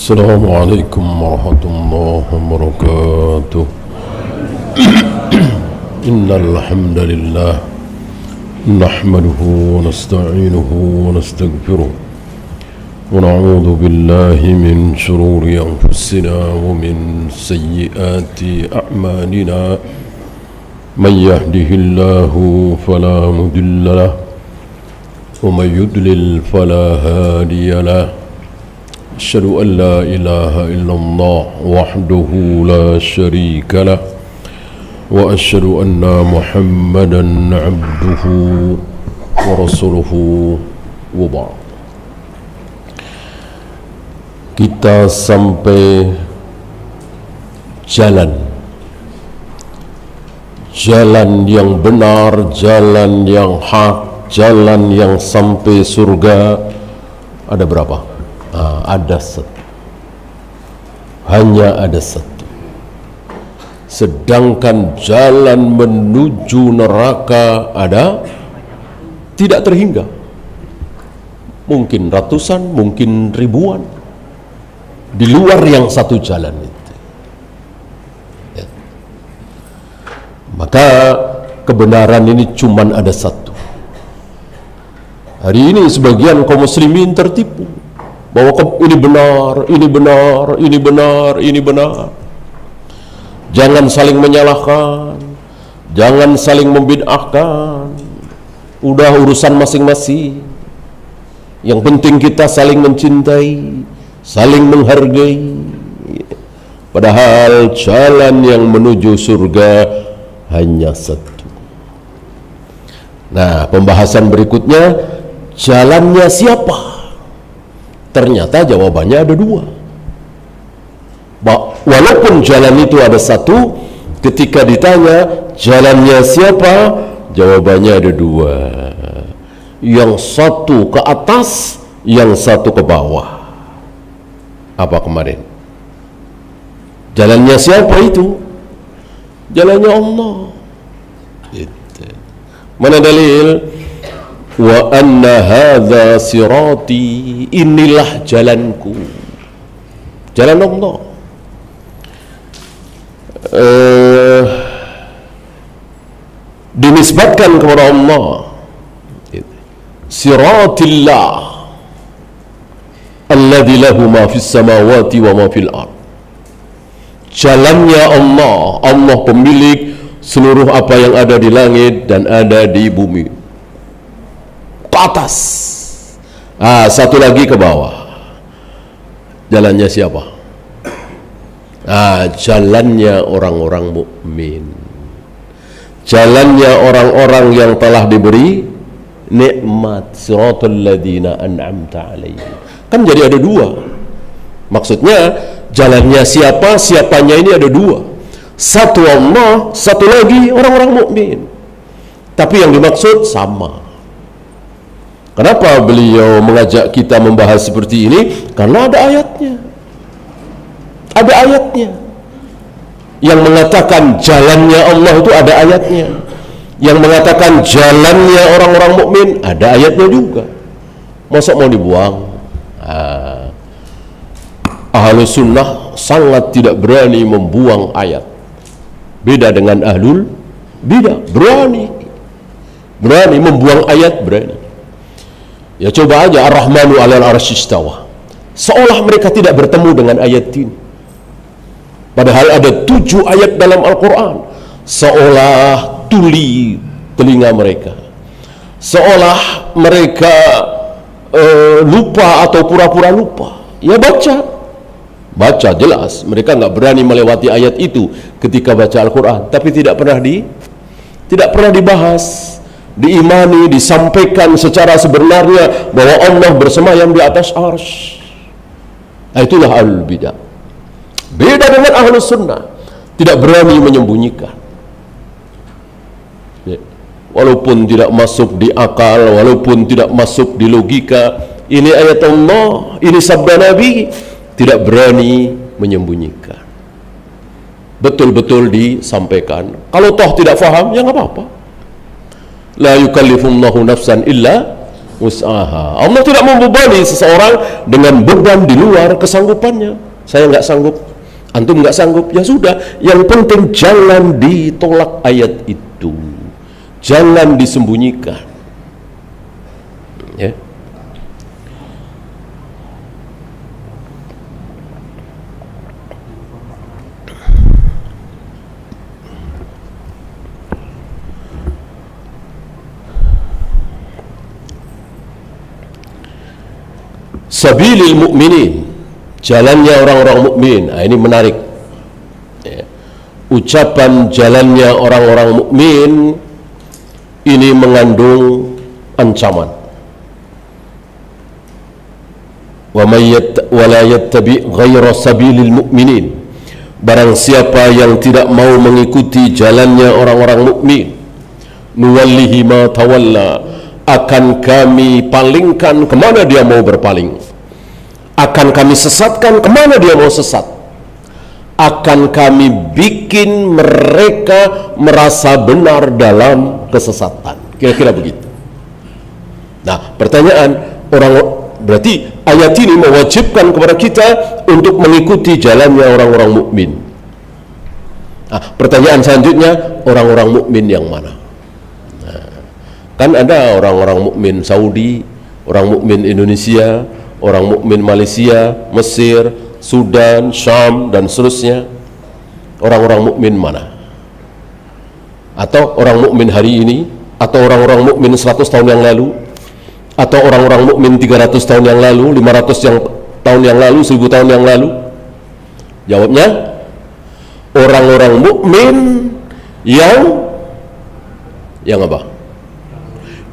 Assalamualaikum warahmatullahi wabarakatuh. Innal hamdalillah nahmaduhu wa nasta'inuhu wa nastaghfiruh wa na'udzu billahi min shururi anfusina wa min sayyiati a'malina. Man yahdihillahu fala mudilla lahu wa man yudlil fala hadiya lahu. Asyhadu an la ilaha illallah wahdahu la syarika lah wa asyhadu anna Muhammadan abduhu wa rasuluhu wa ba'd. Kita sampai jalan yang benar, jalan yang hak, jalan yang sampai surga. Ada berapa? Ada satu, hanya ada satu. Sedangkan jalan menuju neraka ada tidak terhingga, mungkin ratusan, mungkin ribuan, di luar yang satu jalan itu ya. Maka kebenaran ini cuman ada satu. Hari ini sebagian kaum muslimin tertipu bahwa ini benar, ini benar, ini benar, ini benar. Jangan saling menyalahkan, jangan saling membid'ahkan. Udah urusan masing-masing. Yang penting kita saling mencintai, saling menghargai. Padahal jalan yang menuju surga hanya satu. Nah, pembahasan berikutnya, jalannya siapa? Ternyata jawabannya ada dua. Walaupun jalan itu ada satu, ketika ditanya jalannya siapa, jawabannya ada dua. Yang satu ke atas, yang satu ke bawah. Apa kemarin? Jalannya siapa itu? Jalannya Allah. Mana dalil? Wa anna hadza sirati, inilah jalanku, jalan Allah. Dinisbatkan kepada Allah, siratillah alladzi lahu ma fis samawati wa ma fil ard. Jalannya Allah, Allah pemilik seluruh apa yang ada di langit dan ada di bumi. Ke atas, satu lagi ke bawah. Jalannya siapa? Jalannya orang-orang mukmin, jalannya orang-orang yang telah diberi nikmat. Siratal ladzina an'amta alaihim. Kan jadi ada dua. Maksudnya jalannya siapa, siapanya ini ada dua. Satu Allah, satu lagi orang-orang mukmin. Tapi yang dimaksud sama. Kenapa beliau mengajak kita membahas seperti ini? Karena ada ayatnya. Ada ayatnya. Yang mengatakan jalannya Allah itu ada ayatnya. Yang mengatakan jalannya orang-orang mukmin ada ayatnya juga. Masa mau dibuang? Ahlus sunnah sangat tidak berani membuang ayat. Beda dengan ahlul bidah, berani membuang ayat, berani. Ya coba aja Ar-Rahmanu 'alal 'arsy istawa. Seolah mereka tidak bertemu dengan ayat ini. Padahal ada 7 ayat dalam Al-Quran. Seolah tuli telinga mereka. Seolah mereka lupa atau pura-pura lupa. Ya baca jelas. Mereka nggak berani melewati ayat itu ketika baca Al-Quran. Tapi tidak pernah dibahas, diimani, disampaikan secara sebenarnya bahwa Allah bersemayam di atas arsy. Itulah ahlul bidah. Beda dengan ahlus sunnah, tidak berani menyembunyikan. Walaupun tidak masuk di akal, walaupun tidak masuk di logika, ini ayat Allah, ini sabda Nabi, tidak berani menyembunyikan. Betul-betul disampaikan. Kalau toh tidak faham, ya nggak apa-apa. La yukallifullahu nafsan illa usaha. Allah tidak membebani seseorang dengan beban di luar kesanggupannya. Saya nggak sanggup, antum nggak sanggup, ya sudah. Yang penting jangan ditolak ayat itu, jangan disembunyikan. Ya. Sabilil mu'minin, jalannya orang-orang mukmin. Ini menarik ya. Ucapan jalannya orang-orang mukmin ini mengandung ancaman. Wa la yattabi ghaira sabilil mu'minin, barang siapa yang tidak mau mengikuti jalannya orang-orang mukmin, nuwallihi ma tawalla, akan kami palingkan kemana dia mau berpaling, akan kami sesatkan kemana dia mau sesat, akan kami bikin mereka merasa benar dalam kesesatan. Kira-kira begitu. Nah, pertanyaan, berarti ayat ini mewajibkan kepada kita untuk mengikuti jalannya orang-orang mukmin. Nah, pertanyaan selanjutnya, orang-orang mukmin yang mana? Kan ada orang-orang mukmin Saudi, orang mukmin Indonesia, orang mukmin Malaysia, Mesir, Sudan, Syam, dan seterusnya. Orang-orang mukmin mana? Atau orang mukmin hari ini, atau orang-orang mukmin 100 tahun yang lalu, atau orang-orang mukmin 300 tahun yang lalu, 500 tahun yang lalu, 1000 tahun yang lalu? Jawabnya, orang-orang mukmin yang apa?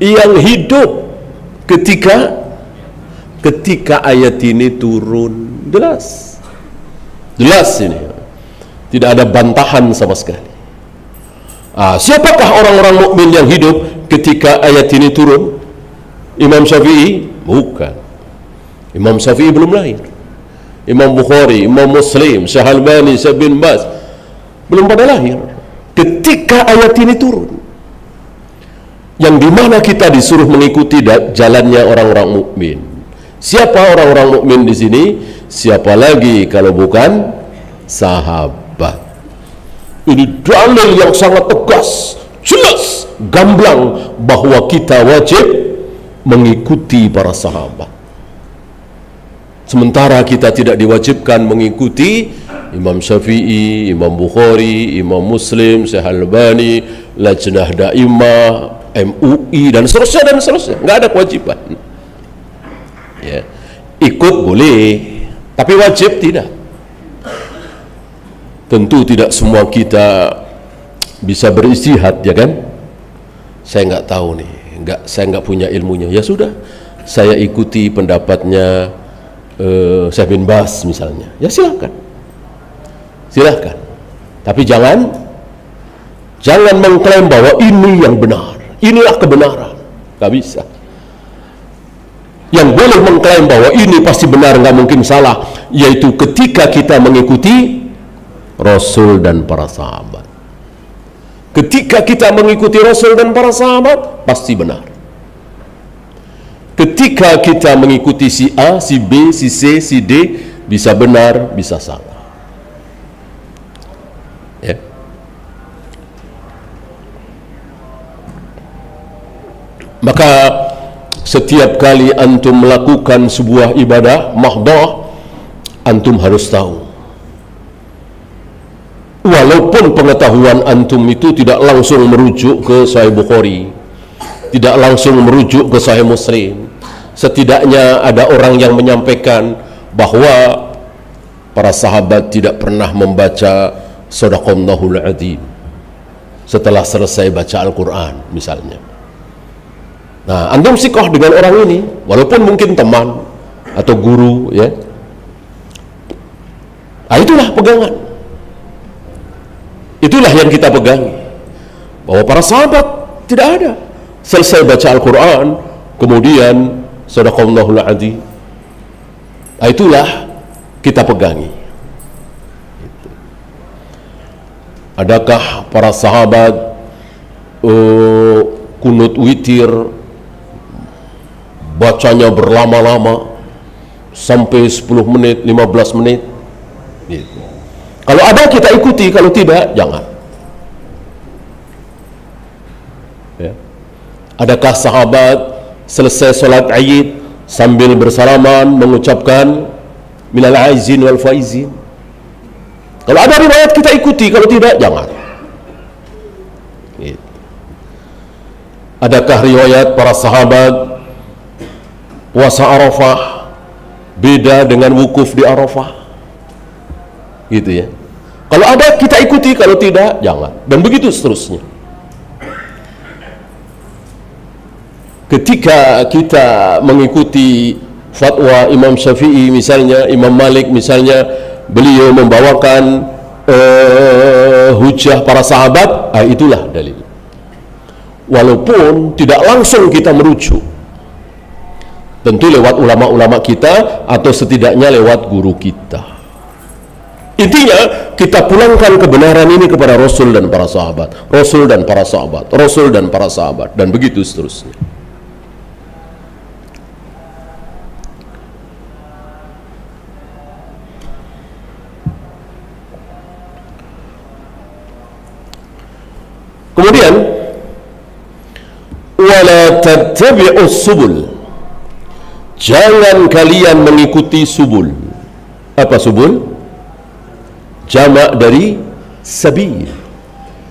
Yang hidup ketika ayat ini turun. Jelas ini, tidak ada bantahan sama sekali. Siapakah orang-orang mukmin yang hidup ketika ayat ini turun? Imam Syafi'i? Bukan. Imam Syafi'i belum lahir. Imam Bukhari, Imam Muslim, Syekh Albani, Syekh bin Baz belum pada lahir ketika ayat ini turun, yang dimana kita disuruh mengikuti jalannya orang-orang mukmin. Siapa orang-orang mukmin di sini? Siapa lagi kalau bukan sahabat? Ini dalil yang sangat tegas, jelas, gamblang bahwa kita wajib mengikuti para sahabat. Sementara kita tidak diwajibkan mengikuti Imam Syafi'i, Imam Bukhari, Imam Muslim, Syekh Albani, Lajnah Daimah, MUI, dan seterusnya, nggak ada kewajiban ya. Ikut boleh, tapi wajib tidak. Tentu tidak semua kita bisa beristihad, ya kan? Saya nggak tahu nih, saya nggak punya ilmunya, ya sudah, saya ikuti pendapatnya Syekh bin Baz misalnya, ya silahkan, tapi jangan mengklaim bahwa ini yang benar, inilah kebenaran. Gak bisa. Yang boleh mengklaim bahwa ini pasti benar, nggak mungkin salah, yaitu ketika kita mengikuti Rasul dan para sahabat. Ketika kita mengikuti Rasul dan para sahabat, pasti benar. Ketika kita mengikuti si A, si B, si C, si D, bisa benar, bisa salah. Ya. Maka setiap kali antum melakukan sebuah ibadah mahdoh, antum harus tahu, walaupun pengetahuan antum itu tidak langsung merujuk ke Sahih Bukhari, tidak langsung merujuk ke Sahih Muslim, setidaknya ada orang yang menyampaikan bahwa para sahabat tidak pernah membaca Shadaqallahul Adzim setelah selesai baca Al-Quran misalnya. Nah, antum sikoh dengan orang ini, walaupun mungkin teman atau guru, ya. Nah, itulah pegangan. Itulah yang kita pegangi. Bahwa para sahabat tidak ada selesai baca Al-Quran, kemudian Shadaqallahul Adzim. Nah, itulah kita pegangi. Adakah para sahabat kunut witir bacanya berlama-lama sampai 10 menit, 15 menit gitu. Kalau ada kita ikuti, kalau tidak jangan ya. Adakah sahabat selesai sholat Id sambil bersalaman mengucapkan minal aizin wal faizin? Kalau ada riwayat kita ikuti, kalau tidak jangan gitu. Adakah riwayat para sahabat puasa Arafah beda dengan wukuf di Arafah gitu ya? Kalau ada kita ikuti, kalau tidak jangan, dan begitu seterusnya. Ketika kita mengikuti fatwa Imam Syafi'i misalnya, Imam Malik misalnya, beliau membawakan hujah para sahabat, itulah dalil. Walaupun tidak langsung kita merujuk, tentu lewat ulama-ulama kita atau setidaknya lewat guru kita. Intinya kita pulangkan kebenaran ini kepada Rasul dan para sahabat, Rasul dan para sahabat, Rasul dan para sahabat, dan begitu seterusnya. Kemudian wala tattabi'us subul, jangan kalian mengikuti subul. Apa subul? Jamak dari sabil.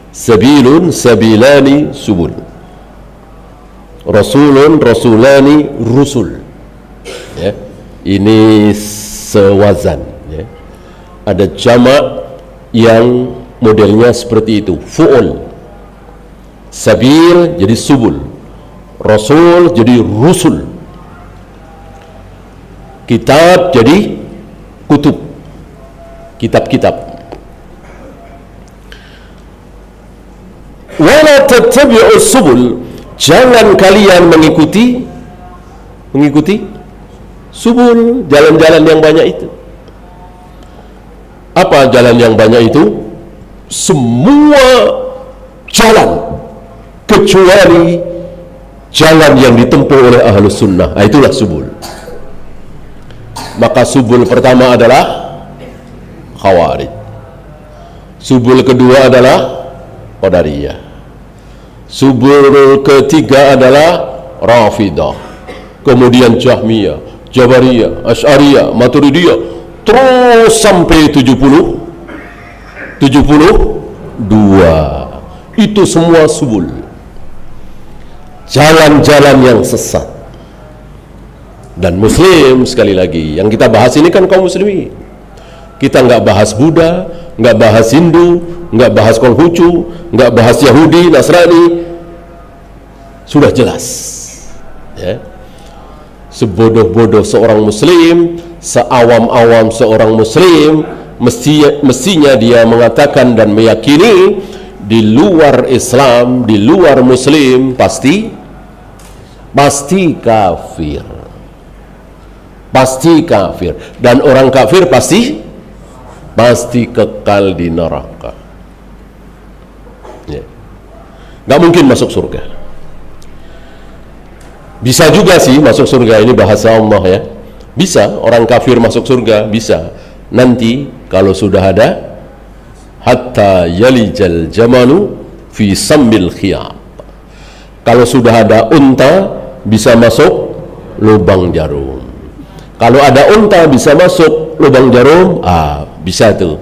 Sabilun, sabilani, subul. Rasulun, rasulani, rusul ya. Ini sewazan ya. Ada jamak yang modelnya seperti itu, fu'ul. Sabil jadi subul, rasul jadi rusul, kitab jadi kutub, kitab-kitab. Wala tattabi'us subul, jangan kalian mengikuti subul, jalan-jalan yang banyak itu. Apa jalan yang banyak itu? Semua jalan kecuali jalan yang ditempuh oleh ahlus sunnah. Itulah subul. Maka subul pertama adalah Khawarij, subul kedua adalah Qadariyah, subul ketiga adalah Rafidah, kemudian Jahmiyah, Jabariyah, Asy'ariyah, Maturidiyah, terus sampai 72. Itu semua subul, jalan-jalan yang sesat. Dan muslim, sekali lagi, yang kita bahas ini kan kaum muslimin. Kita nggak bahas Buddha, nggak bahas Hindu, nggak bahas Konghucu, nggak bahas Yahudi, Nasrani. Sudah jelas ya. Sebodoh-bodoh seorang muslim, seawam-awam seorang muslim, mestinya dia mengatakan dan meyakini di luar Islam, di luar muslim pasti kafir. Pasti kafir, dan orang kafir pasti kekal di neraka ya. Nggak mungkin masuk surga. Bisa juga sih masuk surga, ini bahasa Allah ya. Bisa orang kafir masuk surga, bisa nanti kalau sudah ada hatta yalijal jamalu fi sammil khiyab, kalau sudah ada unta bisa masuk lubang jarum. Kalau ada unta bisa masuk lubang jarum, bisa tuh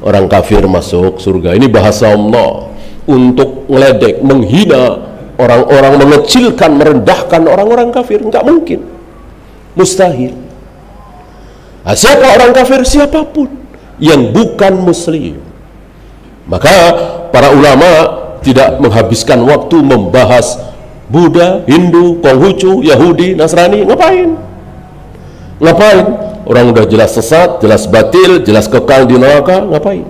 orang kafir masuk surga. Ini bahasa Allah untuk ngeledek, menghina orang-orang, mengecilkan, merendahkan orang-orang kafir. Enggak mungkin, mustahil. Siapa orang kafir? Siapapun yang bukan muslim. Maka para ulama tidak menghabiskan waktu membahas Buddha, Hindu, Konghucu, Yahudi, Nasrani. Ngapain? Orang udah jelas sesat, jelas batil, jelas kekal di neraka. Ngapain?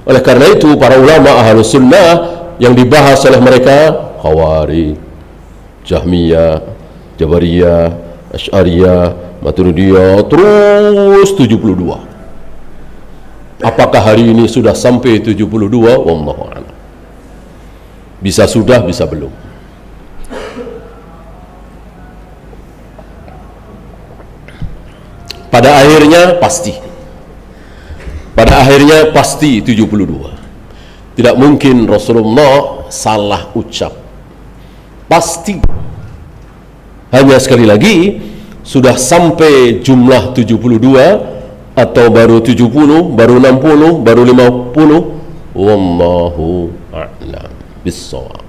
Oleh karena itu para ulama ahlus sunnah yang dibahas oleh mereka Khawarij, Jahmiyah, Jabariyah, Asy'ariyah, Maturidiyah, terus 72. Apakah hari ini sudah sampai 72? Wallahu a'lam. Bisa sudah, bisa belum. Pada akhirnya pasti. Pada akhirnya pasti 72. Tidak mungkin Rasulullah salah ucap. Pasti. Hanya sekali lagi, sudah sampai jumlah 72 atau baru 70, baru 60, baru 50, wallahu a'lam bissawab.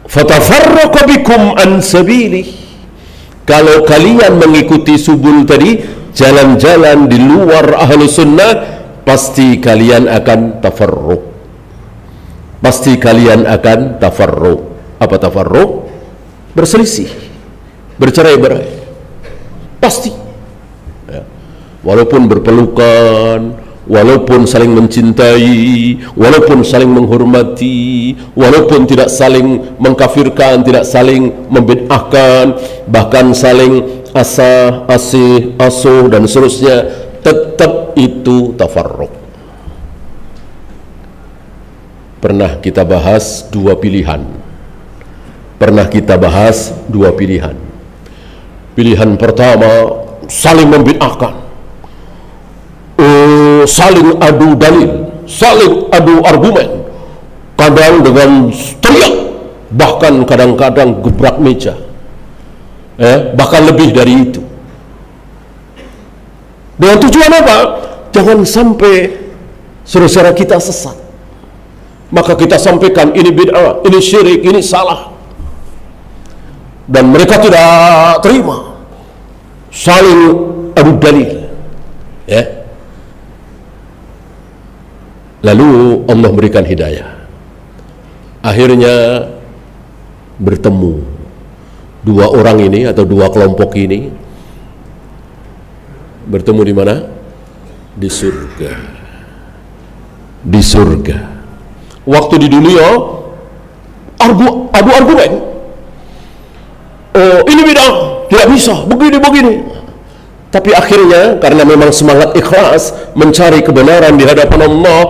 Fatafarraqa bikum an sabilih. Kalau kalian mengikuti subul tadi, jalan-jalan di luar ahlu sunnah, pasti kalian akan tafarruq. Pasti kalian akan tafarruq. Apa tafarruq? Berselisih, bercerai-berai. Pasti. Ya. Walaupun berpelukan, walaupun saling mencintai, walaupun saling menghormati, walaupun tidak saling mengkafirkan, tidak saling membid'ahkan, bahkan saling asah, asih, asuh dan seterusnya, tetap itu tafarruq. Pernah kita bahas dua pilihan. Pilihan pertama, saling membid'ahkan, saling adu dalil, saling adu argumen, kadang dengan teriak, bahkan kadang-kadang gebrak meja, bahkan lebih dari itu. Dengan tujuan apa? Jangan sampai saudara kita sesat. Maka kita sampaikan ini bid'ah, ini syirik, ini salah, dan mereka tidak terima. Saling adu dalil, Lalu Allah berikan hidayah. Akhirnya bertemu dua orang ini atau dua kelompok ini, bertemu di mana? Di surga. Di surga. Waktu di dunia adu argumen. Oh, ini bid'ah, tidak bisa, begini. Tapi akhirnya karena memang semangat ikhlas mencari kebenaran di hadapan Allah,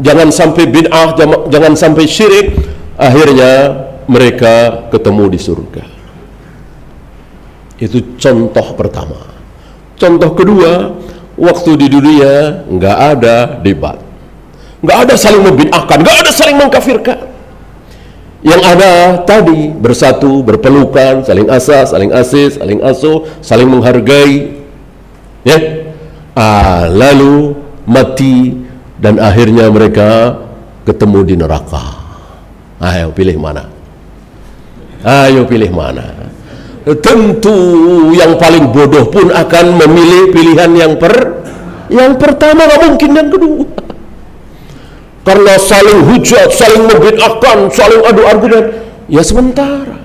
jangan sampai bid'ah, jangan sampai syirik, akhirnya mereka ketemu di surga. Itu contoh pertama. Contoh kedua, waktu di dunia nggak ada debat, nggak ada saling membid'ahkan, nggak ada saling mengkafirkan. Yang ada tadi bersatu, berpelukan, saling asah, saling asih, saling asuh, saling menghargai. Lalu mati dan akhirnya mereka ketemu di neraka. Ayo pilih mana? Tentu yang paling bodoh pun akan memilih pilihan yang pertama, gak mungkin yang kedua. Karena saling hujat, saling membid'ahkan, saling adu argumen, ya sementara.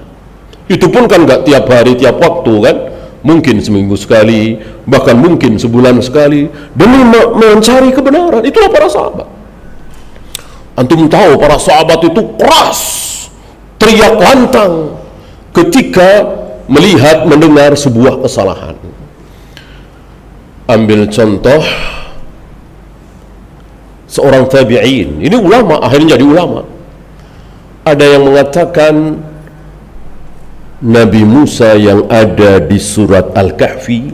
Itu pun kan gak tiap hari, tiap waktu kan. Mungkin seminggu sekali, bahkan mungkin sebulan sekali, demi mencari kebenaran. Itulah para sahabat. Antum tahu para sahabat itu keras, teriak lantang ketika melihat, mendengar sebuah kesalahan. Ambil contoh seorang tabi'in. Ini ulama, akhirnya jadi ulama. Ada yang mengatakan Nabi Musa yang ada di surat Al-Kahfi,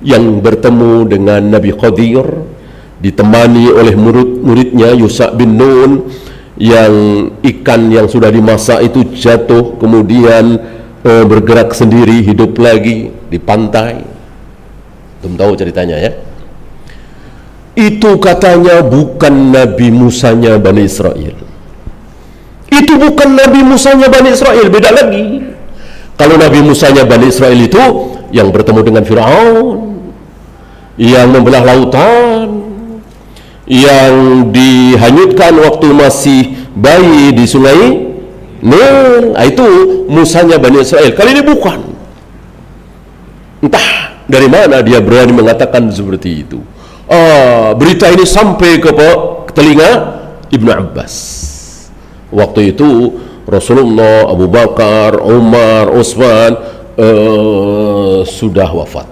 yang bertemu dengan Nabi Khadir, ditemani oleh murid-muridnya Yusha bin Nun, yang ikan yang sudah dimasak itu jatuh, kemudian bergerak sendiri, hidup lagi di pantai. Belum tahu ceritanya ya. Itu katanya bukan Nabi Musanya Bani Israel. Itu bukan Nabi Musanya Bani Israel, beda lagi. Kalau Nabi Musanya Bani Israel itu yang bertemu dengan Fir'aun, yang membelah lautan, yang dihanyutkan waktu masih bayi di sungai Nil. Itu Musanya Bani Israel. Kali ini bukan. Entah dari mana dia berani mengatakan seperti itu. Berita ini sampai ke telinga Ibnu Abbas. Waktu itu Rasulullah, Abu Bakar, Umar, Utsman sudah wafat.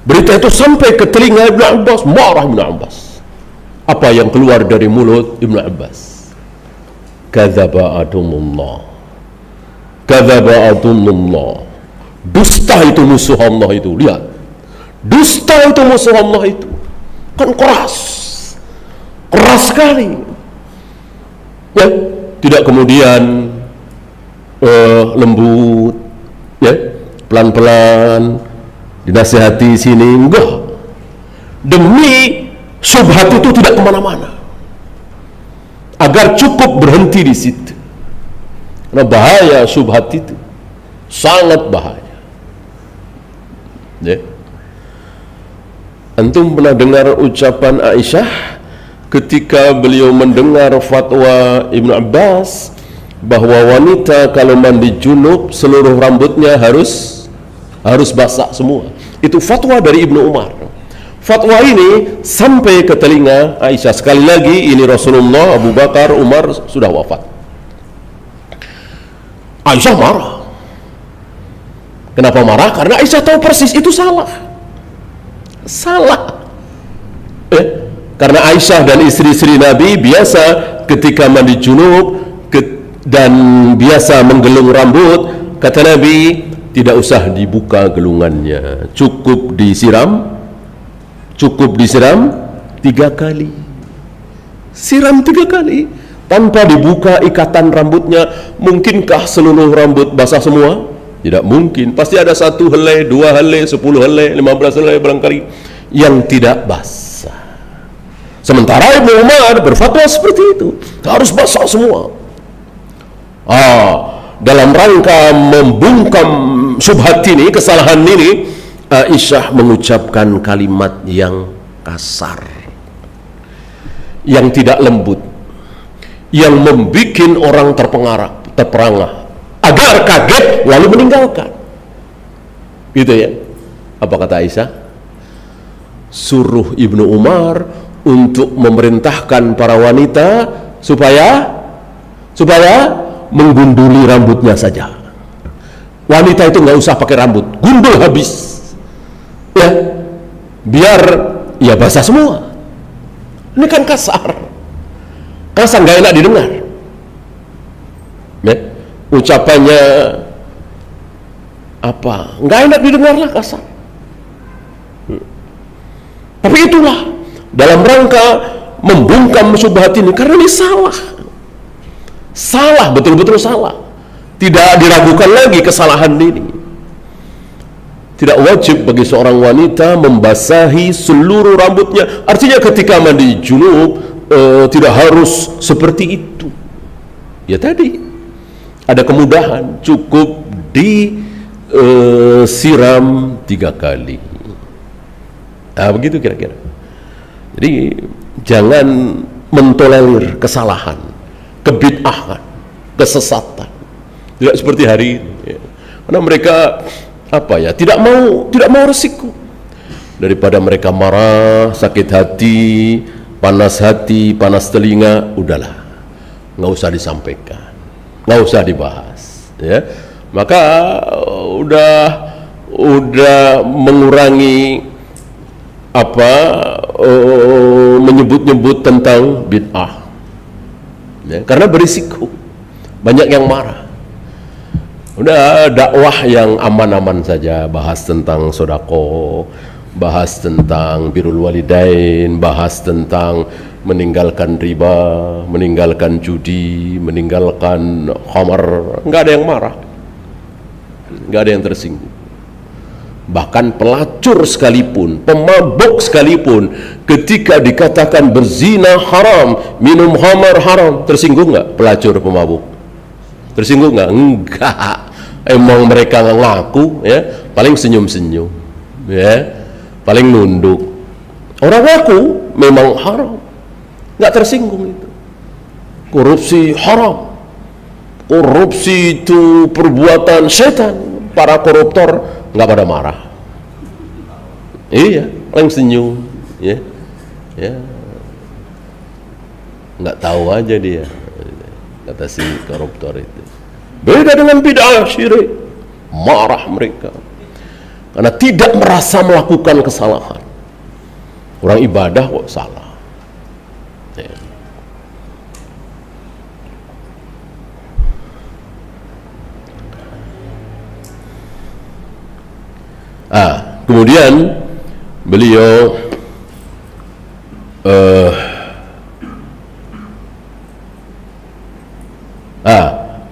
Berita itu sampai ke telinga Ibnu Abbas, marah Ibnu Abbas. Apa yang keluar dari mulut Ibnu Abbas? Kadzaba adumullah. kadzaba adulullah. Dusta itu musuh Allah itu. Lihat, dusta itu musuh Allah itu. Kan keras sekali. Ya, tidak kemudian lembut, ya, pelan-pelan dinasihati sini, enggak. Demi syubhat itu tidak kemana-mana, agar cukup berhenti di situ. Karena bahaya syubhat itu, sangat bahaya. Ya. Antum pernah dengar ucapan Aisyah ketika beliau mendengar fatwa Ibnu Abbas bahwa wanita kalau mandi junub seluruh rambutnya harus basah semua. Itu fatwa dari Ibnu Umar. Fatwa ini sampai ke telinga Aisyah. Sekali lagi, ini Rasulullah, Abu Bakar, Umar sudah wafat. Aisyah marah. Kenapa marah? Karena Aisyah tahu persis itu salah. Karena Aisyah dan istri-istri Nabi biasa ketika mandi junub dan biasa menggelung rambut, kata Nabi, tidak usah dibuka gelungannya, cukup disiram 3 kali. Siram 3 kali tanpa dibuka ikatan rambutnya. Mungkinkah seluruh rambut basah semua? Tidak mungkin. Pasti ada 1 helai, 2 helai, 10 helai, 15 helai barangkali yang tidak basah. Sementara Ibnu Umar berfatwa seperti itu, harus basah semua. Dalam rangka membungkam syubhat ini, kesalahan ini, Aisyah mengucapkan kalimat yang kasar, yang tidak lembut, yang membuat orang terperangah, agar kaget lalu meninggalkan. Gitu ya. Apa kata Aisyah? Suruh Ibnu Umar untuk memerintahkan para wanita supaya menggunduli rambutnya saja. Wanita itu nggak usah pakai rambut, gundul habis, ya, biar ya basah semua. Ini kan kasar nggak enak didengar, ya. Ucapannya apa? Nggak enak didengar lah, kasar. Tapi itulah dalam rangka membungkam syubhat ini, karena ini salah, betul-betul salah. Tidak diragukan lagi kesalahan ini. Tidak wajib bagi seorang wanita membasahi seluruh rambutnya. Artinya ketika mandi junub tidak harus seperti itu. Ya tadi ada kemudahan, cukup disiram 3 kali. Nah, begitu kira-kira. Jadi jangan mentolerir kesalahan, kebid'ahan, kesesatan. Tidak seperti hari ini, ya. Karena mereka tidak mau resiko. Daripada mereka marah, sakit hati, panas telinga, udahlah, nggak usah disampaikan, nggak usah dibahas, ya. Maka udah mengurangi menyebut-nyebut tentang bid'ah, ya, karena berisiko, banyak yang marah. Udah dakwah yang aman-aman saja, bahas tentang sodako, bahas tentang birrul walidain, bahas tentang meninggalkan riba, meninggalkan judi, meninggalkan khamar. Nggak ada yang marah, nggak ada yang tersinggung. Bahkan pelacur sekalipun, pemabuk sekalipun, ketika dikatakan berzina haram, minum khamar haram, tersinggung nggak pelacur pemabuk? Tersinggung nggak? Enggak. Emang mereka ngaku, ya, paling senyum-senyum, ya, paling nunduk. Orang ngaku memang haram, nggak tersinggung itu. Korupsi haram, korupsi itu perbuatan setan. Para koruptor nggak pada marah, iya, paling senyum, ya, nggak tahu aja dia, kata si koruptor itu. Beda dengan bid'ah syirik, marah mereka karena tidak merasa melakukan kesalahan. Orang ibadah kok salah, ya. Kemudian beliau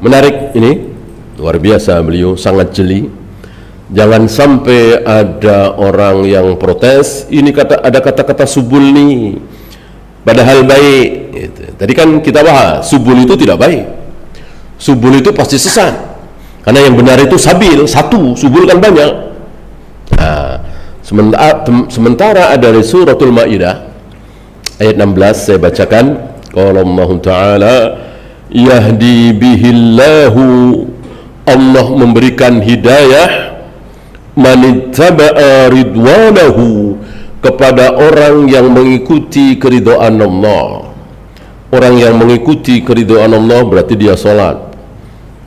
menarik ini, luar biasa, beliau sangat jeli. Jangan sampai ada orang yang protes, ini ada kata-kata subul nih, padahal baik. Gitu. Tadi kan kita bahas, subul itu tidak baik. Subul itu pasti sesat. Karena yang benar itu sabil, satu, subul kan banyak. Sementara ada dari suratul Maidah ayat 16, saya bacakan. Qala Allah Ta'ala, yahdi bihillahu, Allah memberikan hidayah, manittaba'a ridwanahu, kepada orang yang mengikuti keridhaan Allah. Orang yang mengikuti keridhaan Allah berarti dia salat,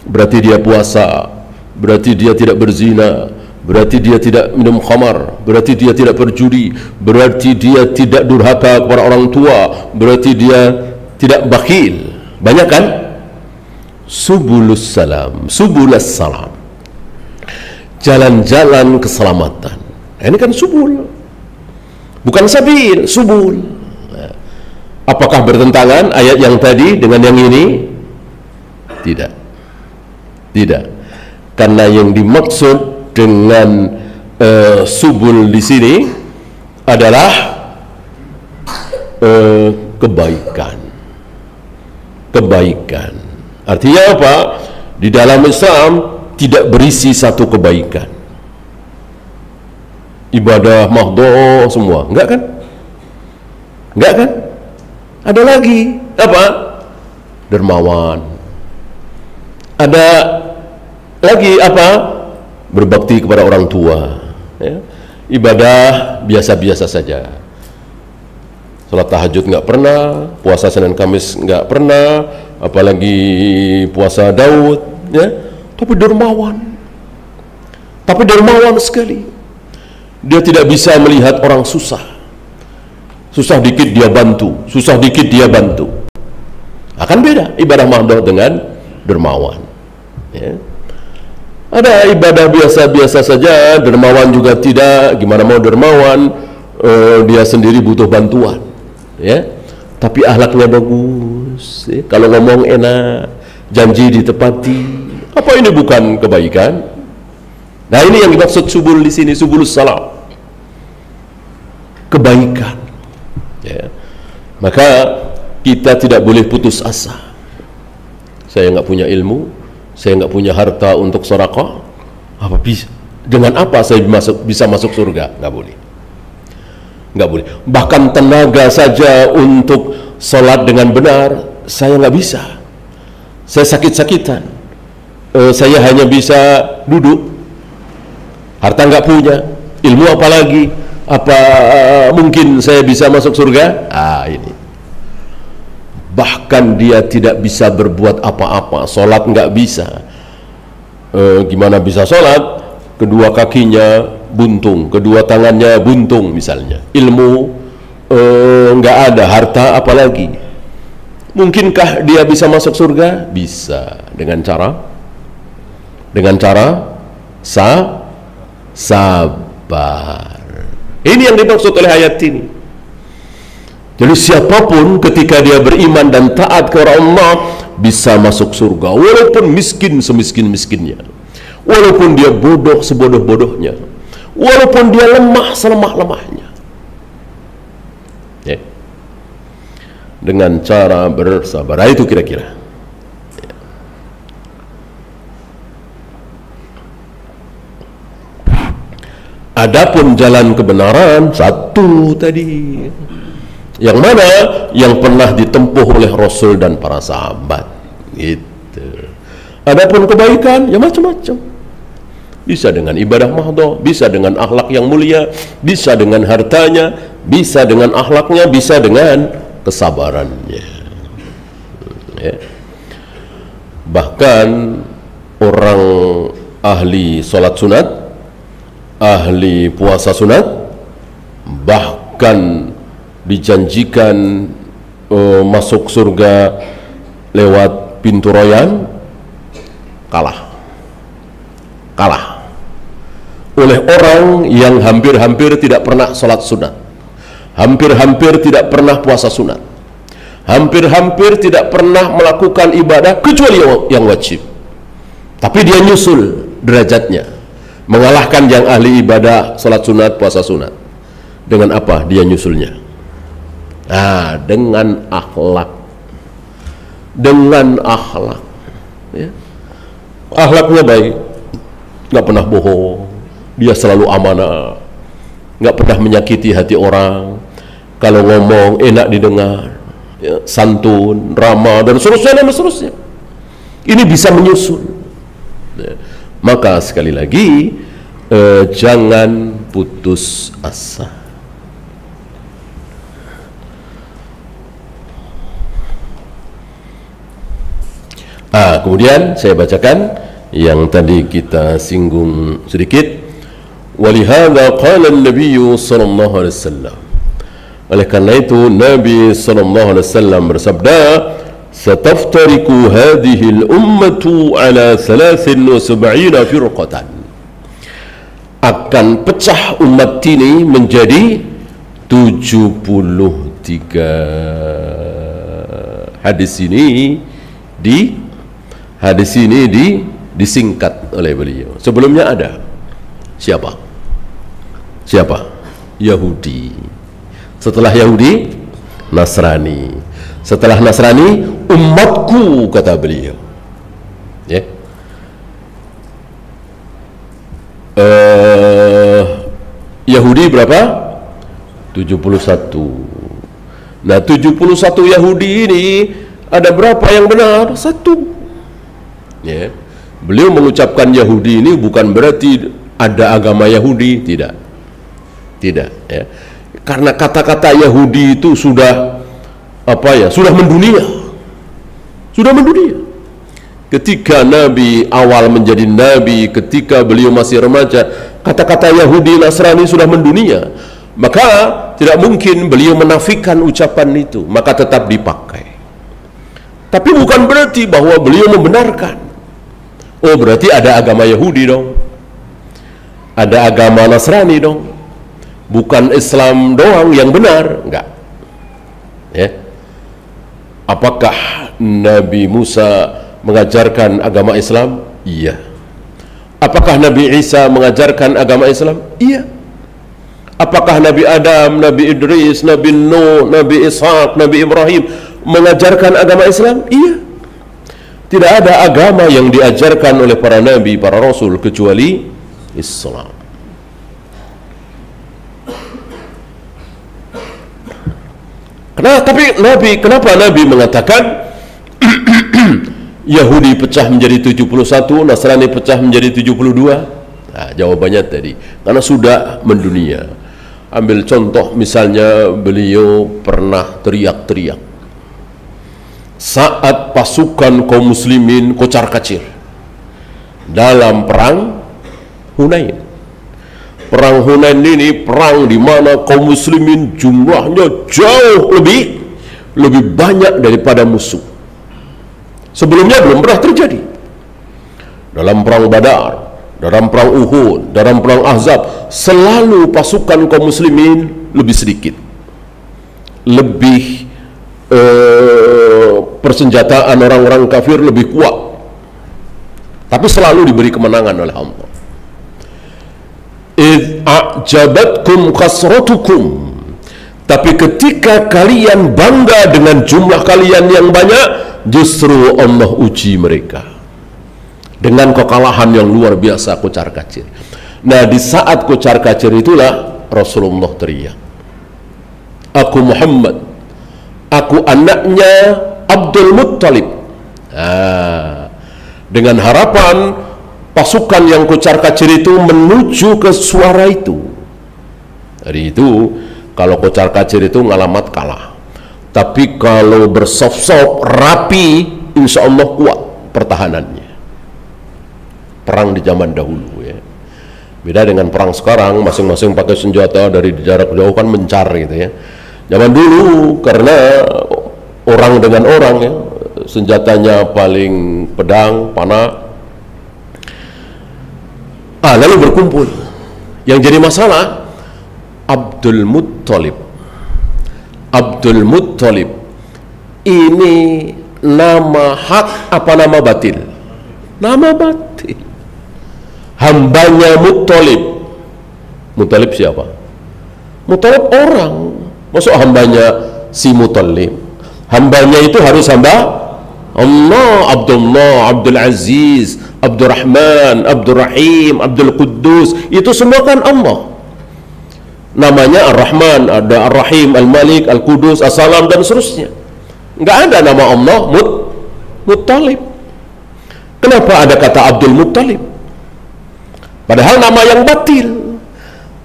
berarti dia puasa, berarti dia tidak berzina, berarti dia tidak minum khamar, berarti dia tidak berjudi, berarti dia tidak durhaka kepada orang tua, berarti dia tidak bakhil. Banyak kan? Subulus salam, subulas salam, jalan-jalan keselamatan. Ini kan subul, bukan sabil, subul. Apakah bertentangan ayat yang tadi dengan yang ini? Tidak. Tidak. Karena yang dimaksud dengan subul di sini adalah kebaikan. Kebaikan. Artinya apa? Di dalam Islam tidak berisi satu kebaikan. Ibadah mahdoh semua, enggak kan? Enggak kan? Ada lagi apa? Dermawan. Ada lagi apa? Berbakti kepada orang tua. Ya. Ibadah biasa-biasa saja. Salat tahajud nggak pernah, puasa Senin Kamis nggak pernah, apalagi puasa Daud, ya. Tapi dermawan sekali. Dia tidak bisa melihat orang susah. Susah dikit dia bantu, susah dikit dia bantu. Akan beda ibadah mahdoh dengan dermawan. Ya. Ada ibadah biasa-biasa saja, dermawan juga tidak. Gimana mau dermawan, dia sendiri butuh bantuan. Ya. Tapi akhlaknya bagus. Ya. Kalau ngomong enak, janji ditepati. Apa ini bukan kebaikan? Nah, ini yang dimaksud subul di sini, subulus salam. Kebaikan. Ya. Maka kita tidak boleh putus asa. Saya nggak punya ilmu, saya nggak punya harta untuk sedekah, apa bisa? Dengan apa saya bisa masuk surga? Nggak boleh. Nggak boleh. Bahkan tenaga saja untuk sholat dengan benar, saya nggak bisa. Saya sakit-sakitan. Saya hanya bisa duduk. Harta nggak punya, ilmu apalagi. Apa mungkin saya bisa masuk surga? Ini. Bahkan dia tidak bisa berbuat apa-apa, sholat nggak bisa. Gimana bisa sholat? Kedua kakinya buntung, kedua tangannya buntung misalnya. Ilmu nggak ada, harta apalagi. Mungkinkah dia bisa masuk surga? Bisa. Dengan cara sabar. Ini yang dimaksud oleh ayat ini. Jadi siapapun ketika dia beriman dan taat kepada Allah bisa masuk surga, walaupun miskin semiskin-miskinnya, walaupun dia bodoh sebodoh-bodohnya, walaupun dia lemah selemah-lemahnya, ya. Dengan cara bersabar. Itu kira-kira. Adapun jalan kebenaran satu tadi, yang mana yang pernah ditempuh oleh Rasul dan para sahabat, gitu. Adapun kebaikan ya macam-macam. Bisa dengan ibadah mahdoh, bisa dengan akhlak yang mulia, bisa dengan hartanya, bisa dengan akhlaknya, bisa dengan kesabarannya. Ya. Bahkan orang ahli sholat sunat, ahli puasa sunat, bahkan dijanjikan masuk surga lewat pintu royan, kalah. oleh orang yang hampir-hampir tidak pernah sholat sunat, hampir-hampir tidak pernah puasa sunat, hampir-hampir tidak pernah melakukan ibadah kecuali yang wajib, tapi dia nyusul derajatnya, mengalahkan yang ahli ibadah sholat sunat, puasa sunat. Dengan apa dia nyusulnya? Nah, dengan akhlak, dengan akhlak, ya. Akhlaknya baik, nggak pernah bohong, dia selalu amanah, nggak pernah menyakiti hati orang, kalau ngomong enak didengar, ya, santun, ramah, dan seterusnya. Ini bisa menyusul, ya. Maka sekali lagi, jangan putus asa. Kemudian saya bacakan yang tadi kita singgung sedikit. Walihada qala an-nabiy sallallahu alaihi wasallam. Oleh karena itu Nabi sallallahu alaihi wasallam bersabda, "Sataftariku hadhihi al-ummatu ala 73 firqatan." Akan pecah umat ini menjadi 73. Hadis ini disingkat oleh beliau. Sebelumnya ada siapa? Yahudi. Setelah Yahudi, Nasrani. Setelah Nasrani, umatku, kata beliau. Ya. Yahudi berapa? 71. Nah, 71 Yahudi ini ada berapa yang benar? 1. Ya. Beliau mengucapkan Yahudi ini bukan berarti ada agama Yahudi, tidak, ya. Karena kata-kata Yahudi itu sudah sudah mendunia. Ketika Nabi awal menjadi Nabi, ketika beliau masih remaja, kata-kata Yahudi Nasrani sudah mendunia, maka tidak mungkin beliau menafikan ucapan itu, maka tetap dipakai. Tapi bukan berarti bahwa beliau membenarkan. Oh, berarti ada agama Yahudi dong, ada agama Nasrani dong, bukan Islam doang yang benar, enggak, ya. Apakah Nabi Musa mengajarkan agama Islam? Iya. Apakah Nabi Isa mengajarkan agama Islam? Iya. Apakah Nabi Adam, Nabi Idris, Nabi Nuh, Nabi Ishaq, Nabi Ibrahim mengajarkan agama Islam? Iya. Tidak ada agama yang diajarkan oleh para nabi, para rasul kecuali Islam. Kenapa Nabi mengatakan Yahudi pecah menjadi 71, Nasrani pecah menjadi 72? Nah, jawabannya tadi, karena sudah mendunia. Ambil contoh misalnya, beliau pernah teriak-teriak saat pasukan kaum muslimin kocar-kacir dalam perang Hunain. Perang Hunain ini perang di mana kaum muslimin jumlahnya jauh lebih banyak daripada musuh. Sebelumnya belum pernah terjadi. Dalam perang Badar, dalam perang Uhud, dalam perang Ahzab, selalu pasukan kaum muslimin lebih sedikit, lebih persenjataan orang-orang kafir lebih kuat, tapi selalu diberi kemenangan oleh Allah. Idh a'jabatkum kasratukum, tapi ketika kalian bangga dengan jumlah kalian yang banyak, justru Allah uji mereka dengan kekalahan yang luar biasa, kocar-kacir. Nah, di saat kocar-kacir itulah Rasulullah teriak, "Aku Muhammad, aku anaknya Abdul Muttalib." Dengan harapan pasukan yang kocar-kacir itu menuju ke suara itu. Dari itu, kalau kocar-kacir itu ngalamat kalah. Tapi kalau bersop-sop, rapi, insya Allah kuat pertahanannya. Perang di zaman dahulu, ya. Beda dengan perang sekarang, masing-masing pakai senjata dari jarak jauh, kan mencar gitu, ya. Zaman dulu karena orang dengan orang, ya, senjatanya paling pedang, panah, lalu berkumpul Yang jadi masalah Abdul Muttalib. Abdul Muttalib ini nama hak apa nama batil? Nama batil. Hambanya Muttalib. Muttalib siapa? Muttalib orang. Masuk hambanya si Muttalib. Hambanya itu harus hamba Allah. Abdullah, Abdul Aziz, Abdurrahman, Abdurrahim, Abdul Quddus, itu semua kan Allah. Namanya Ar-Rahman, ada Ar-Rahim, Al-Malik, Al-Qudus, As-Salam, dan seterusnya. Nggak ada nama Allah Muttalib. Kenapa ada kata Abdul Muttalib? Padahal nama yang batil.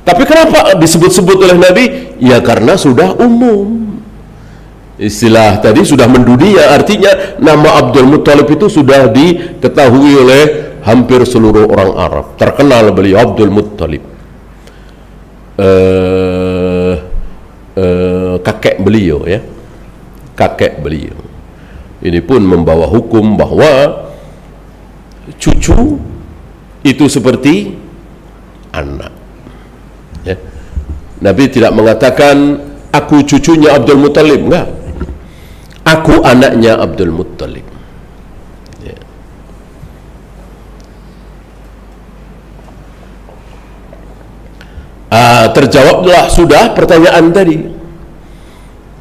Tapi kenapa disebut-sebut oleh Nabi? Ya karena sudah umum. Istilah tadi sudah mendunia, artinya nama Abdul Muttalib itu sudah diketahui oleh hampir seluruh orang Arab. Terkenal beliau Abdul Muttalib. Kakek beliau, ya, kakek beliau ini pun membawa hukum bahwa cucu itu seperti anak, ya. Nabi tidak mengatakan aku cucunya Abdul Muttalib, enggak, aku anaknya Abdul Muttalib, ya. Terjawablah sudah pertanyaan tadi.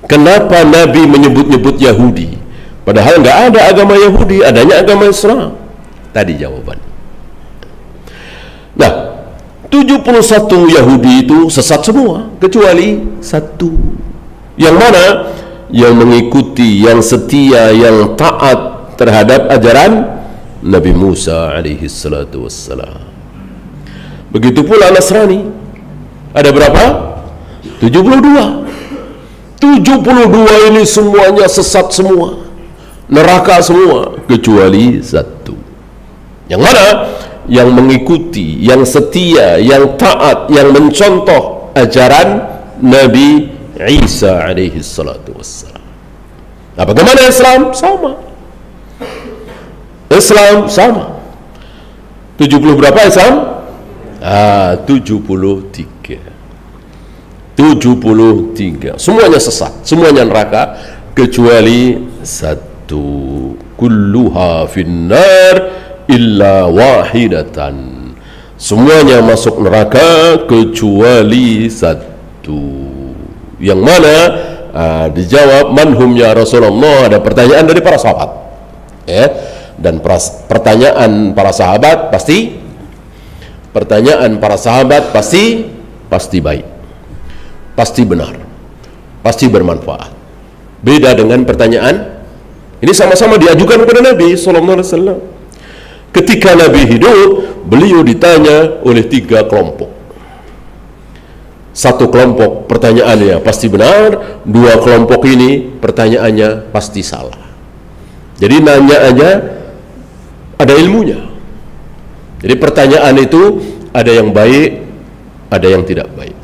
Kenapa Nabi menyebut-nyebut Yahudi? Padahal nggak ada agama Yahudi, adanya agama Islam. Tadi jawaban. Nah, 71 Yahudi itu sesat semua, kecuali satu. Yang mana? Yang mengikuti, yang setia, yang taat terhadap ajaran Nabi Musa alaihi salatu wassalam. Begitu pula Nasrani. Ada berapa? 72. 72 ini semuanya sesat semua, neraka semua, kecuali satu. Yang mana? Yang mengikuti, yang setia, yang taat, yang mencontoh ajaran Nabi Isa alaihi salatu wassalam. Nah, bagaimana Islam? Sama. Islam sama. 70 berapa Islam? 73. Semuanya sesat, semuanya neraka, kecuali satu. Kulluha finnar illa wahidatan. Semuanya masuk neraka kecuali satu. Yang mana? Dijawab manhum ya Rasulullah. Ada pertanyaan dari para sahabat, ya. Dan pertanyaan para sahabat pasti baik, pasti benar, pasti bermanfaat. Beda dengan pertanyaan ini sama-sama diajukan kepada Nabi SAW. Ketika Nabi hidup, beliau ditanya oleh 3 kelompok. Satu kelompok pertanyaannya pasti benar, 2 kelompok ini pertanyaannya pasti salah. Jadi nanya aja ada ilmunya. Jadi pertanyaan itu ada yang baik, ada yang tidak baik.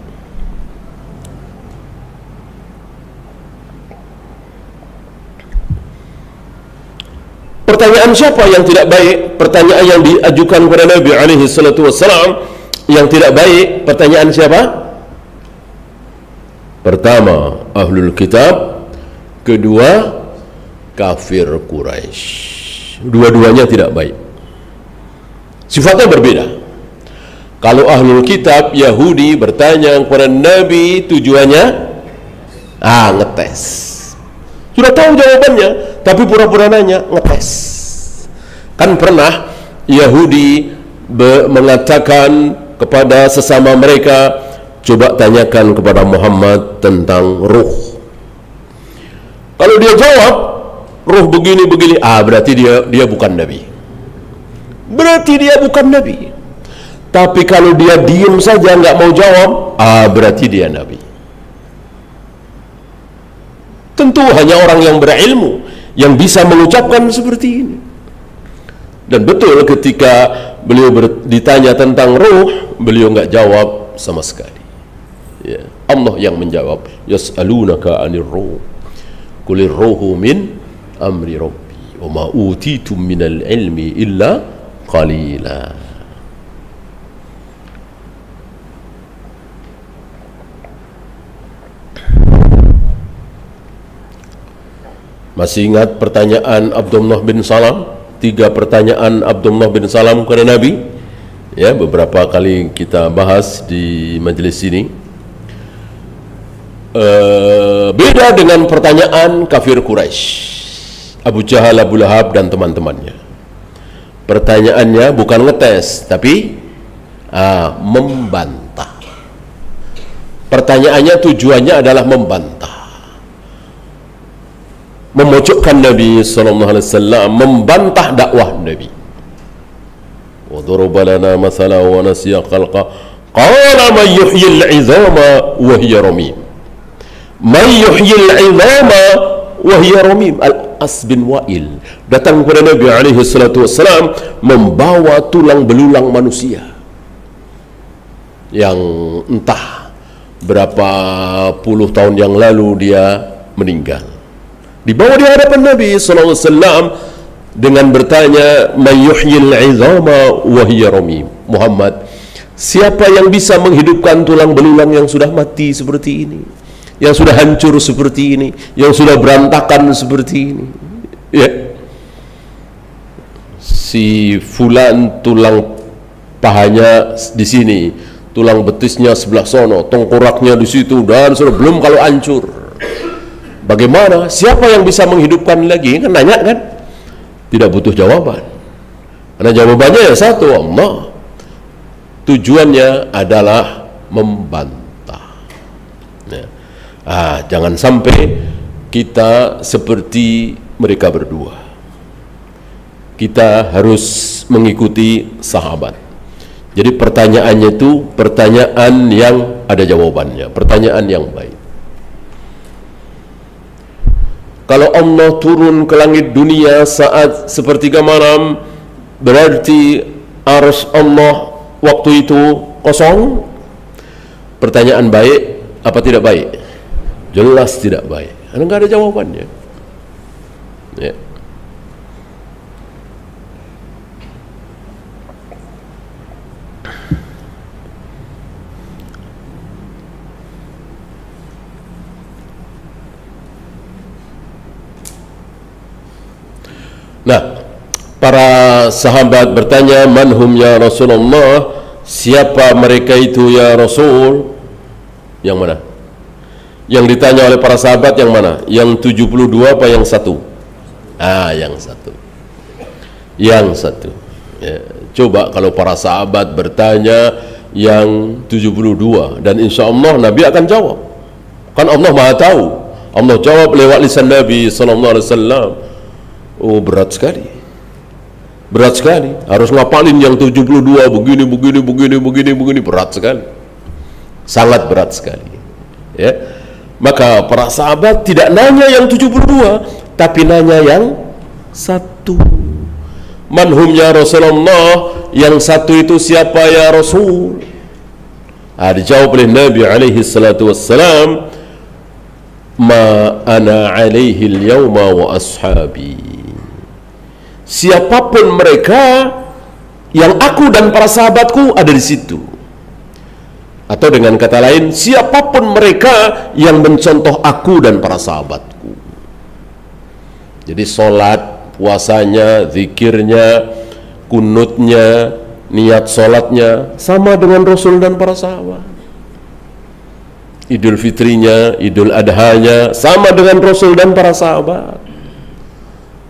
Pertanyaan siapa yang tidak baik? Pertanyaan yang diajukan kepada Nabi alaihi salatu wassalam yang tidak baik, pertanyaan siapa? Pertama, ahlul kitab. Kedua, kafir Quraisy. Dua-duanya tidak baik. Sifatnya berbeda. Kalau ahlul kitab Yahudi bertanya kepada Nabi, tujuannya ngetes. Sudah tahu jawabannya, tapi pura-pura nanya, ngetes. Kan pernah Yahudi mengatakan kepada sesama mereka, coba tanyakan kepada Muhammad tentang ruh. Kalau dia jawab ruh begini-begini, berarti dia bukan Nabi. Berarti dia bukan Nabi. Tapi kalau dia diam saja nggak mau jawab, berarti dia Nabi. Tentu hanya orang yang berilmu yang bisa mengucapkan seperti ini. Dan betul ketika beliau ditanya tentang ruh, beliau nggak jawab sama sekali. Ya, Allah yang menjawab. Yas'alunaka 'anir ruh. Qulir ruhu min amri rabbi wa ma utitum minal ilmi illa qalila. Masih ingat pertanyaan Abdullah bin Salam? 3 pertanyaan Abdullah bin Salam kepada Nabi. Ya, beberapa kali kita bahas di majelis ini. Beda dengan pertanyaan kafir Quraisy, Abu Jahal, Abu Lahab dan teman-temannya. Pertanyaannya bukan ngetes, tapi membantah. Pertanyaannya tujuannya adalah membantah, memojokkan Nabi sallallahu alaihi wasallam, membantah dakwah Nabi. Wa daraba lana mathala wa nasiya khalqa qala man yuhyil 'idhama wa hiya ramim. Man yuhyil 'idhama wa hiya ramim. Al-As bin Wa'il datang kepada Nabi alaihi salatu wasallam membawa tulang belulang manusia yang entah berapa puluh tahun yang lalu dia meninggal. Dibawa di hadapan Nabi sallallahu alaihi wasallam dengan bertanya, "May yuhyil 'idhama wa hiya ramim?" Muhammad, siapa yang bisa menghidupkan tulang belulang yang sudah mati seperti ini, yang sudah hancur seperti ini, yang sudah berantakan seperti ini? Ya. Si fulan tulang pahanya di sini, tulang betisnya sebelah sono, tengkoraknya di situ, dan sudah belum kalau hancur. Bagaimana? Siapa yang bisa menghidupkan lagi? Kan nanya kan? Tidak butuh jawaban. Karena jawabannya ya satu, Allah. Tujuannya adalah membantah. Ya. Jangan sampai kita seperti mereka berdua. Kita harus mengikuti sahabat. Jadi pertanyaannya itu pertanyaan yang ada jawabannya, pertanyaan yang baik. Kalau Allah turun ke langit dunia saat sepertiga malam, berarti arsy Allah waktu itu kosong. Pertanyaan baik apa tidak baik? Jelas tidak baik. Karena nggak ada jawabannya. Ya. Nah, para sahabat bertanya, "Man hum ya Rasulullah?" Siapa mereka itu ya Rasul? Yang mana? Yang ditanya oleh para sahabat yang mana? Yang 72 apa yang satu? Yang satu. Yang satu. Ya, coba kalau para sahabat bertanya yang 72, dan insya Allah Nabi akan jawab. Kan Allah Maha tahu. Allah jawab lewat lisan Nabi sallallahu alaihi wasallam. Oh, berat sekali. Berat sekali. Harus ngapalin yang 72 begini, berat sekali. Sangat berat sekali. Ya. Maka para sahabat tidak nanya yang 72, tapi nanya yang satu. Man hum ya Rasulullah? Yang satu itu siapa ya Rasul? Dijawab oleh Nabi alaihi salatu wassalam, "Ma ana alaihi al-yawma wa ashabi." Siapapun mereka, yang aku dan para sahabatku ada di situ. Atau dengan kata lain, siapapun mereka yang mencontoh aku dan para sahabatku. Jadi sholat, puasanya, zikirnya, kunutnya, niat sholatnya sama dengan Rasul dan para sahabat. Idul Fitrinya, Idul Adhanya sama dengan Rasul dan para sahabat.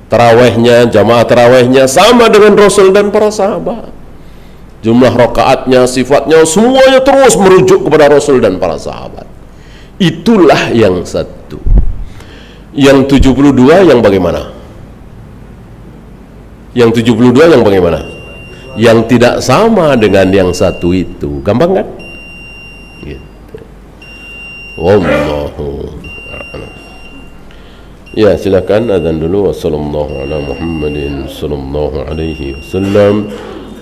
Tarawehnya, jamaah tarawehnya sama dengan Rasul dan para sahabat. Jumlah rakaatnya, sifatnya, semuanya terus merujuk kepada Rasul dan para sahabat. Itulah yang satu. Yang 72 yang bagaimana? Yang 72 yang bagaimana? Yang tidak sama dengan yang satu itu. Gampang kan? Gitu. Wallahu a'lam. Ya, silakan azan dulu. Wassallallahu ala Muhammadin sallallahu alaihi wasallam.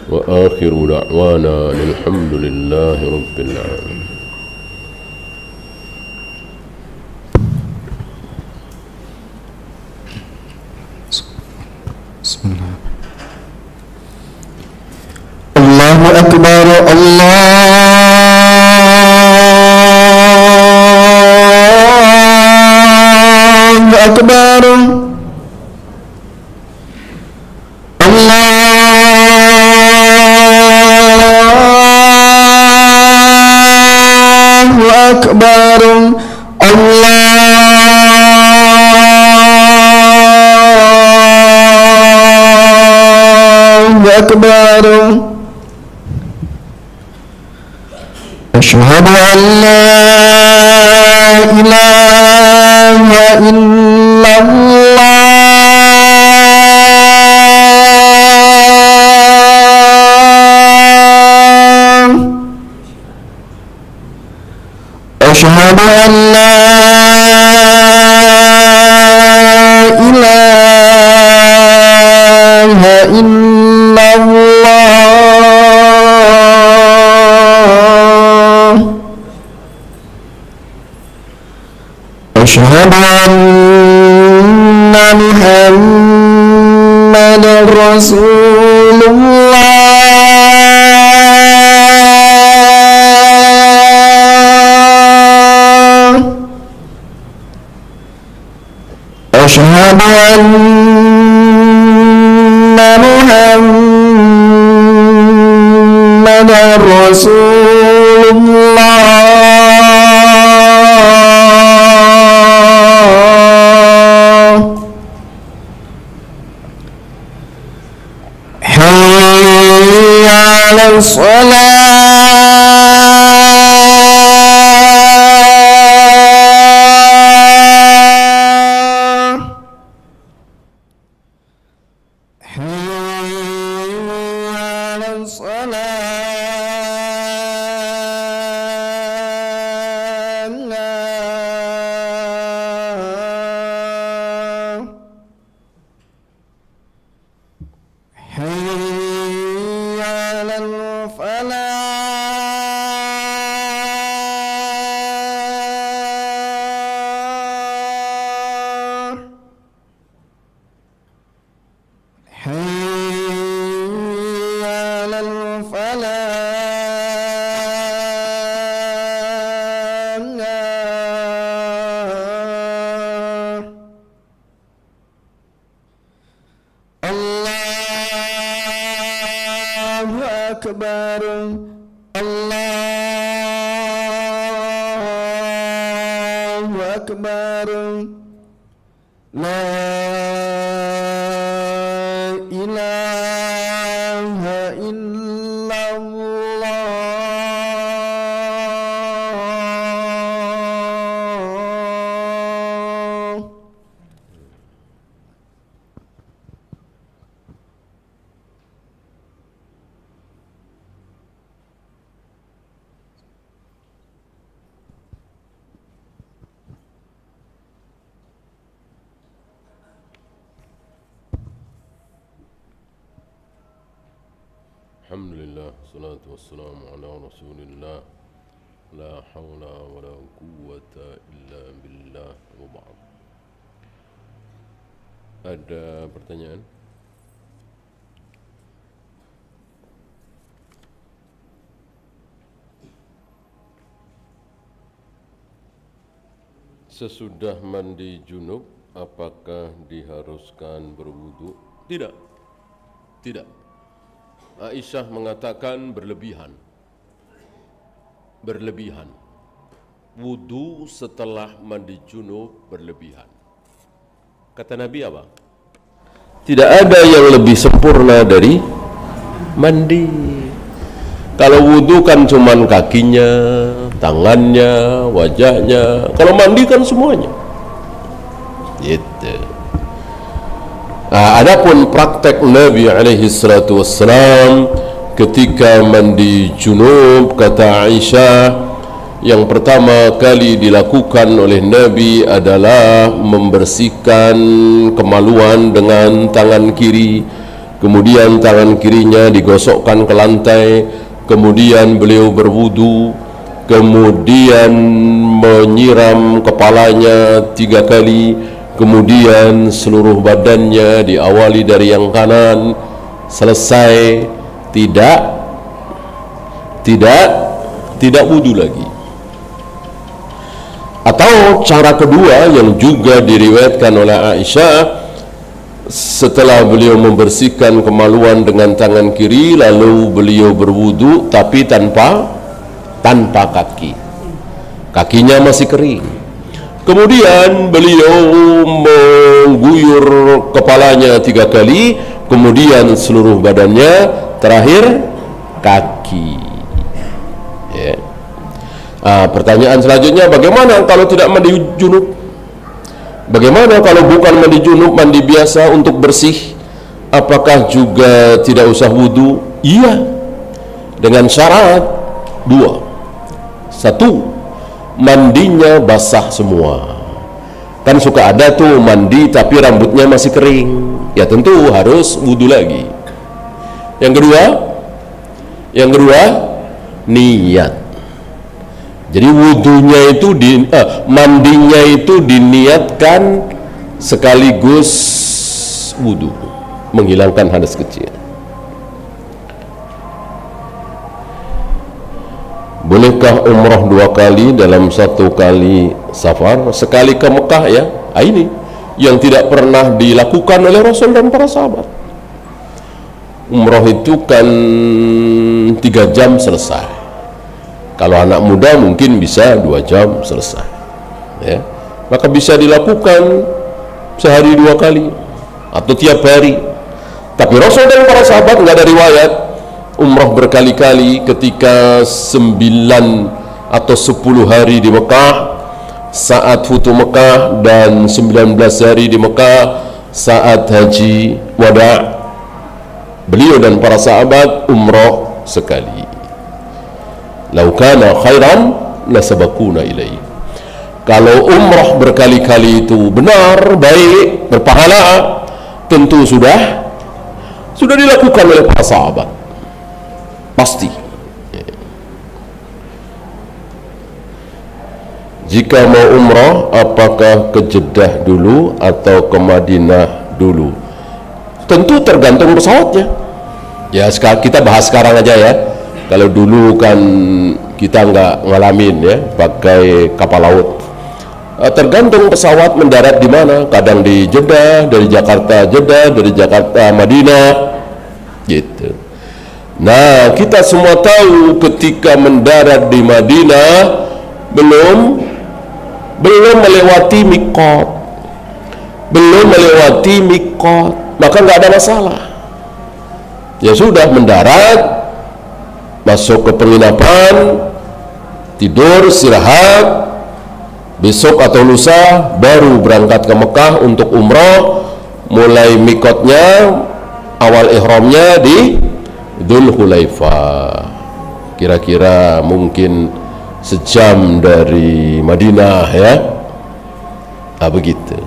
Wa akhiru da'wana alhamdulillahi rabbil alamin. Bismillah. Allahu akbar, Allahu akbar. أكبر الله أكبر أشهد أن لا إله إلا الله أشهد أن لا إله إلا الله أشهد أن محمدا رسول الله أشهد أن محمدا رسول الله حي على الصلاة حي على الصلاة حي على الفلاح حي على الفلاح الله أكبر الله أكبر لا إله إلا الله Alhamdulillah, salatu wassalamu ala rasulillah, la hawla wa la quwwata illa billah, wa ba'd. Ada pertanyaan? Sesudah mandi junub, apakah diharuskan berwudu? Tidak. Tidak. Aisyah mengatakan berlebihan. Berlebihan. Wudu setelah mandi junub berlebihan. Kata Nabi apa? Tidak ada yang lebih sempurna dari mandi. Kalau wudu kan cuman kakinya, tangannya, wajahnya. Kalau mandi kan semuanya. Gitu. Nah, adapun praktek Nabi alaihi salatu wassalam ketika mandi junub, kata Aisyah, yang pertama kali dilakukan oleh Nabi adalah membersihkan kemaluan dengan tangan kiri, kemudian tangan kirinya digosokkan ke lantai, kemudian beliau berwudu, kemudian menyiram kepalanya 3 kali, kemudian seluruh badannya diawali dari yang kanan, selesai tidak wudu lagi. Atau cara kedua yang juga diriwayatkan oleh Aisyah, setelah beliau membersihkan kemaluan dengan tangan kiri, lalu beliau berwudu tapi tanpa kaki. kakinya masih kering. Kemudian beliau mengguyur kepalanya 3 kali, kemudian seluruh badannya, terakhir kaki. Ya. Pertanyaan selanjutnya, bagaimana kalau tidak mandi junub? Bagaimana kalau bukan mandi junub, mandi biasa untuk bersih? Apakah juga tidak usah wudu? Iya, dengan syarat 2. 1, mandinya basah semua. Kan suka ada tuh mandi tapi rambutnya masih kering, ya tentu harus wudu lagi. Yang kedua niat. Jadi wudunya itu mandinya itu diniatkan sekaligus wudu, menghilangkan hadas kecil. Bolehkah umrah 2 kali dalam 1 kali safar? Sekali ke Mekah ya. Ini yang tidak pernah dilakukan oleh Rasul dan para sahabat. Umrah itu kan 3 jam selesai. Kalau anak muda mungkin bisa 2 jam selesai ya. Maka bisa dilakukan sehari 2 kali atau tiap hari. Tapi Rasul dan para sahabat nggak ada riwayat umrah berkali-kali ketika 9 atau 10 hari di Mekah saat Futu Mekah dan 19 hari di Mekah saat haji wada. Beliau dan para sahabat umrah sekali. Lau kana khairan lasabaquna ilaihi. Kalau umrah berkali-kali itu benar, baik, berpahala, tentu sudah dilakukan oleh para sahabat. Pasti. Jika mau umrah, apakah ke Jeddah dulu atau ke Madinah dulu? Tentu tergantung pesawatnya. Ya, kita bahas sekarang aja ya. Kalau dulu kan kita nggak ngalamin ya, pakai kapal laut. Tergantung pesawat mendarat di mana. Kadang di Jeddah, dari Jakarta Jeddah, dari Jakarta Madinah, gitu. Nah, kita semua tahu ketika mendarat di Madinah belum melewati mikot, maka nggak ada masalah. Ya sudah, mendarat, masuk ke penginapan, tidur, istirahat, besok atau lusa baru berangkat ke Mekah untuk umrah. Mulai mikotnya, awal ihramnya di Dzul Hulaifah, kira-kira mungkin sejam dari Madinah ya. Begitu.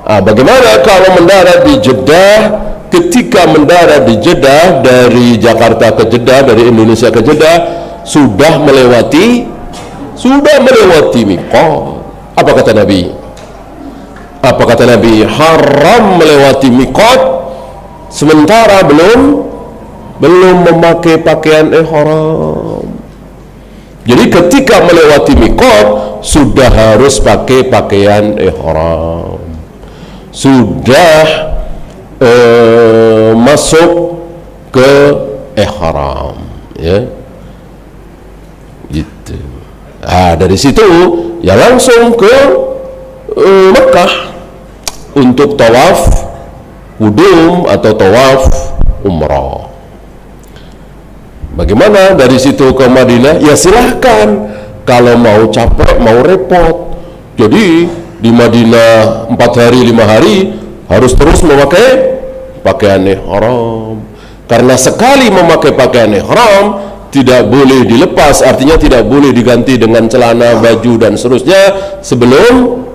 Bagaimana kalau mendarat di Jeddah? Ketika mendarat di Jeddah, dari Jakarta ke Jeddah, dari Indonesia ke Jeddah, sudah melewati mikot. Apa kata Nabi? Haram melewati mikot sementara belum memakai pakaian ihram. Jadi ketika melewati mikot sudah harus pakai pakaian ihram, sudah masuk ke ihram ya, gitu. Dari situ ya langsung ke Mekah untuk tawaf wudum atau tawaf umrah. Bagaimana dari situ ke Madinah? Ya silahkan, kalau mau capek, mau repot. Jadi di Madinah 4 hari 5 hari harus terus memakai pakaian ihram. Karena sekali memakai pakaian ihram tidak boleh dilepas, artinya tidak boleh diganti dengan celana, baju dan seterusnya sebelum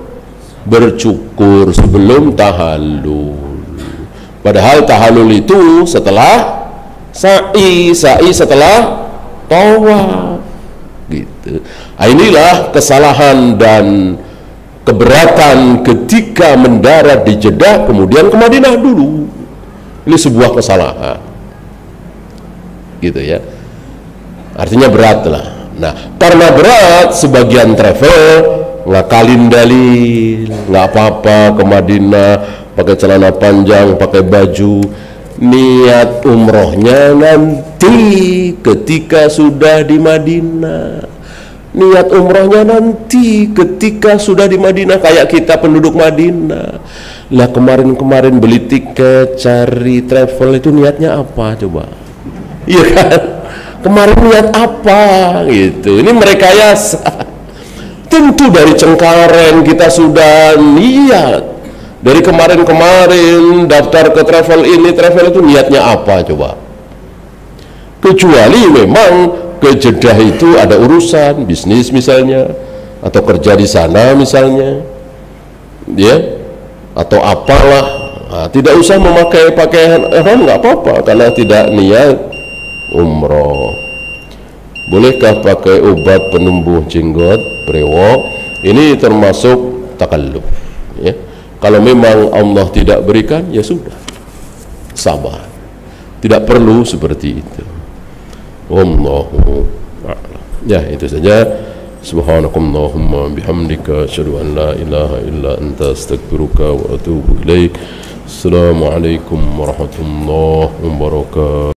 bercukur, sebelum tahallul. Padahal tahallul itu setelah sa'i setelah tawaf, gitu. Inilah kesalahan dan keberatan ketika mendarat di Jeddah kemudian ke Madinah dulu. Ini sebuah kesalahan, gitu ya. Artinya berat lah. Nah, karena berat, sebagian travel ngakalin dalil, nggak apa-apa ke Madinah pakai celana panjang, pakai baju. Niat umrohnya nanti ketika sudah di Madinah. Niat umrohnya nanti ketika sudah di Madinah, kayak kita penduduk Madinah. Lah kemarin-kemarin beli tiket, cari travel itu niatnya apa coba? Iya kan? Kemarin niat apa gitu? Ini merekayasa. Tentu dari Cengkareng kita sudah niat. Dari kemarin-kemarin daftar ke travel ini, travel itu niatnya apa coba? Kecuali memang ke Jeddah itu ada urusan bisnis misalnya, atau kerja di sana misalnya, ya, atau apalah. Nah, tidak usah memakai pakaian ihram, nggak apa-apa karena tidak niat umroh. Bolehkah pakai obat penumbuh jenggot, brewok? Ini termasuk takalluf, ya. Kalau memang Allah tidak berikan, ya sudah, sabar. Tidak perlu seperti itu. Wallahu a'lam. Ya, itu saja. Subhanakallahumma bihamdika asyhadu an la ilaha illa anta astaghfiruka wa atubu ilaik. Assalamualaikum warahmatullahi wabarakatuh.